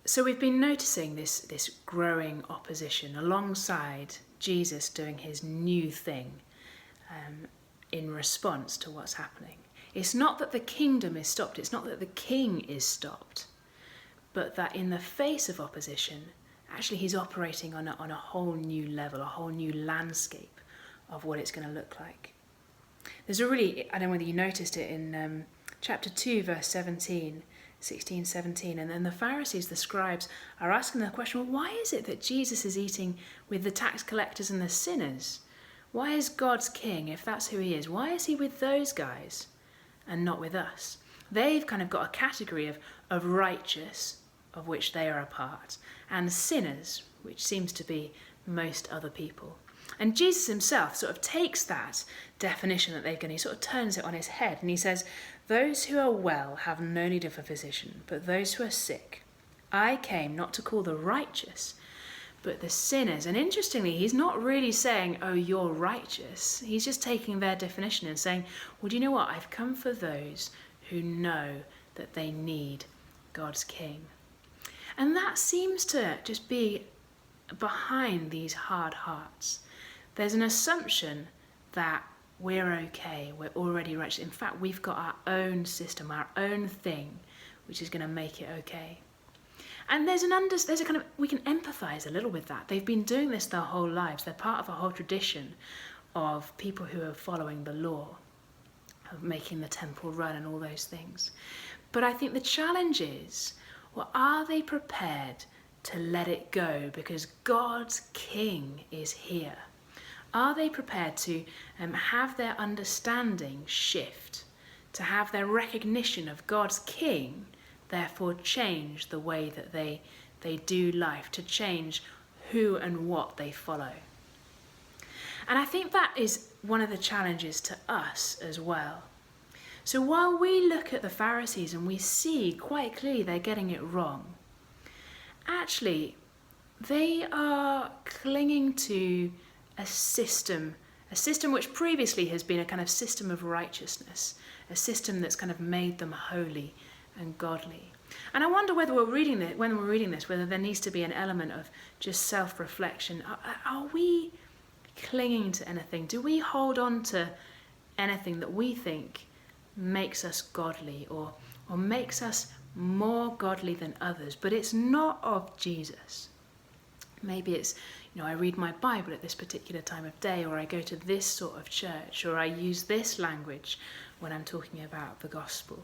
So we've been noticing this growing opposition alongside Jesus doing his new thing in response to what's happening. It's not that the kingdom is stopped, it's not that the king is stopped, but that in the face of opposition, actually he's operating on a whole new level, a whole new landscape of what it's going to look like. There's a really, I don't know whether you noticed it in chapter 2, verse 16, 17, and then the Pharisees, the scribes, are asking the question, well, why is it that Jesus is eating with the tax collectors and the sinners? Why is God's king, if that's who he is, why is he with those guys and not with us? They've kind of got a category of righteous, of which they are a part, and sinners, which seems to be most other people. And Jesus himself sort of takes that definition that they've given, he sort of turns it on his head, and he says, those who are well have no need of a physician, but those who are sick. I came not to call the righteous, but the sinners. And interestingly, he's not really saying, oh, you're righteous. He's just taking their definition and saying, well, do you know what? I've come for those who know that they need God's king. And that seems to just be behind these hard hearts. There's an assumption that we're okay, we're already righteous. In fact, we've got our own system, our own thing, which is going to make it okay. And there's a kind of, we can empathize a little with that. They've been doing this their whole lives. They're part of a whole tradition of people who are following the law, of making the temple run and all those things. But I think the challenge is, well, are they prepared to let it go because God's king is here? Are they prepared to have their understanding shift, to have their recognition of God's king, therefore change the way that they do life, to change who and what they follow? And I think that is one of the challenges to us as well. So while we look at the Pharisees and we see quite clearly they're getting it wrong, actually they are clinging to a system which previously has been a kind of system of righteousness, a system that's kind of made them holy and godly. And I wonder whether when we're reading this, whether there needs to be an element of just self-reflection. Are we clinging to anything? Do we hold on to anything that we think makes us godly or makes us more godly than others, but it's not of Jesus? Maybe it's, I read my Bible at this particular time of day, or I go to this sort of church, or I use this language when I'm talking about the gospel,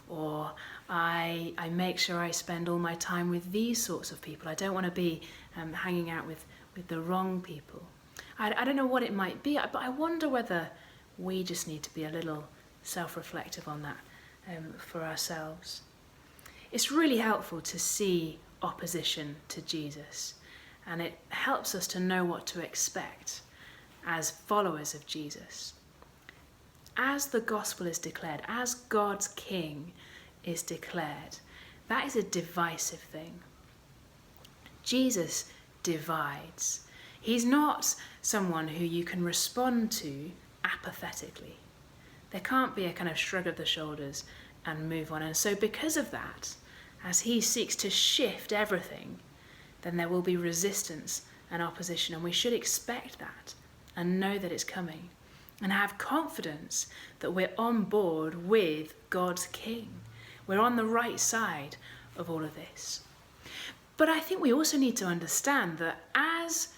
or I make sure I spend all my time with these sorts of people. I don't want to be hanging out with the wrong people. I don't know what it might be, but I wonder whether we just need to be a little self-reflective on that for ourselves. It's really helpful to see opposition to Jesus, and it helps us to know what to expect as followers of Jesus. As the gospel is declared, as God's king is declared, that is a divisive thing. Jesus divides. He's not someone who you can respond to apathetically. There can't be a kind of shrug of the shoulders and move on. And so because of that, as he seeks to shift everything, then there will be resistance and opposition. And we should expect that and know that it's coming and have confidence that we're on board with God's king. We're on the right side of all of this. But I think we also need to understand that as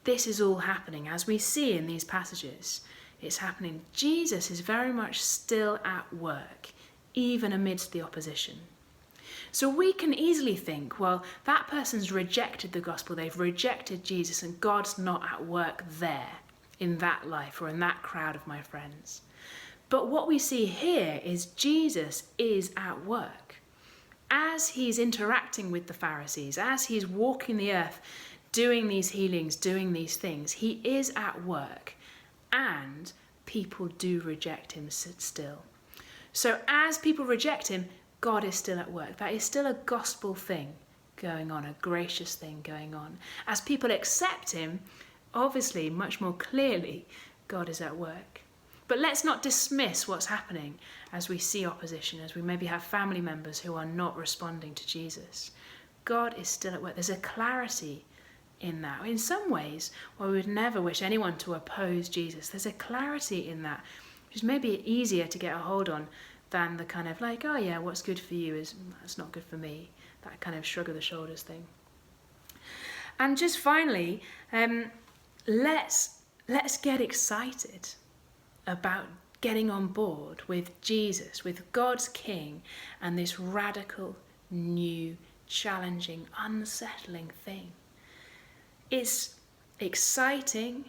this is all happening, as we see in these passages, it's happening, Jesus is very much still at work, even amidst the opposition. So we can easily think, well, that person's rejected the gospel, they've rejected Jesus, and God's not at work there in that life or in that crowd of my friends. But what we see here is Jesus is at work. As he's interacting with the Pharisees, as he's walking the earth, doing these healings, doing these things, he is at work, and people do reject him still. So as people reject him, God is still at work. That is still a gospel thing going on, a gracious thing going on. As people accept him, obviously, much more clearly, God is at work. But let's not dismiss what's happening as we see opposition, as we maybe have family members who are not responding to Jesus. God is still at work. There's a clarity in that. In some ways, while we would never wish anyone to oppose Jesus, there's a clarity in that, which is maybe easier to get a hold on than the kind of like, oh yeah, what's good for you is that's not good for me. That kind of shrug of the shoulders thing. And just finally, let's get excited about getting on board with Jesus, with God's King, and this radical, new, challenging, unsettling thing. It's exciting,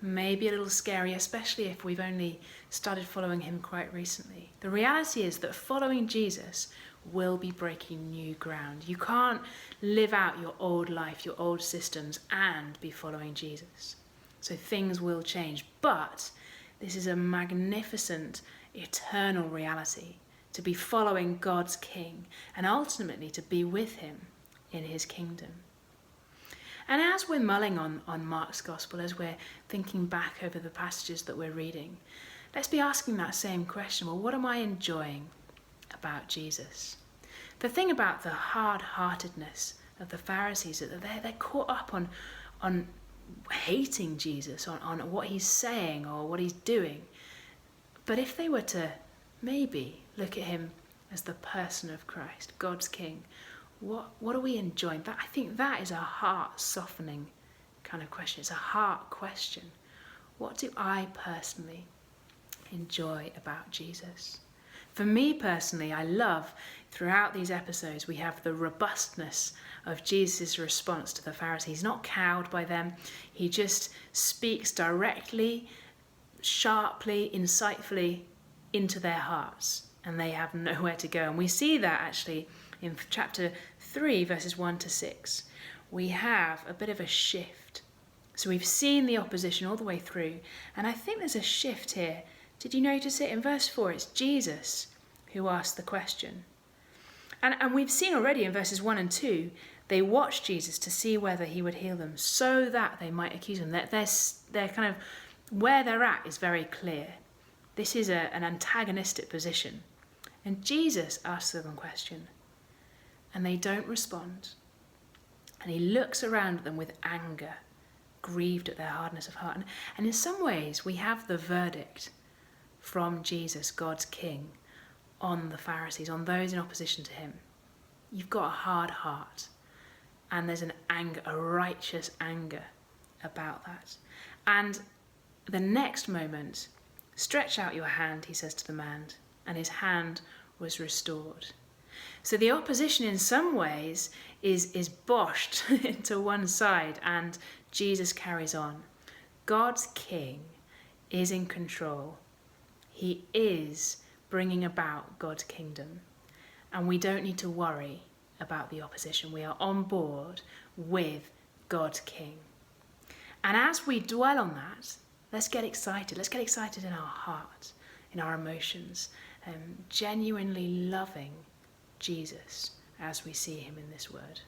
maybe a little scary, especially if we've only started following him quite recently. The reality is that following Jesus will be breaking new ground. You can't live out your old life, your old systems, and be following Jesus. So things will change, but this is a magnificent, eternal reality, to be following God's King and ultimately to be with him in his kingdom. And as we're mulling on Mark's Gospel, as we're thinking back over the passages that we're reading, let's be asking that same question. Well, what am I enjoying about Jesus? The thing about the hard-heartedness of the Pharisees is that they're caught up on hating Jesus, on what he's saying or what he's doing. But if they were to maybe look at him as the person of Christ, God's King, what are we enjoying? I think that is a heart-softening kind of question. It's a heart question. What do I personally enjoy about Jesus? For me personally, I love throughout these episodes, we have the robustness of Jesus' response to the Pharisees. He's not cowed by them. He just speaks directly, sharply, insightfully into their hearts, and they have nowhere to go. And we see that actually in chapter 3, verses 1 to 6. We have a bit of a shift. So we've seen the opposition all the way through, and I think there's a shift here. Did you notice it? In verse 4, it's Jesus who asked the question. And we've seen already in verses 1 and 2, they watched Jesus to see whether he would heal them so that they might accuse him. They're kind of, where they're at is very clear. This is an antagonistic position. And Jesus asks them a question, and they don't respond. And he looks around at them with anger, grieved at their hardness of heart. And in some ways, we have the verdict from Jesus, God's King, on the Pharisees, on those in opposition to him. You've got a hard heart, and there's an anger, a righteous anger about that. And the next moment, stretch out your hand, he says to the man, and his hand was restored. So the opposition in some ways is boshed to one side, and Jesus carries on. God's King is in control. He is bringing about God's kingdom, and we don't need to worry about the opposition. We are on board with God's King. And as we dwell on that, let's get excited. Let's get excited in our heart, in our emotions, genuinely loving Jesus as we see him in this word.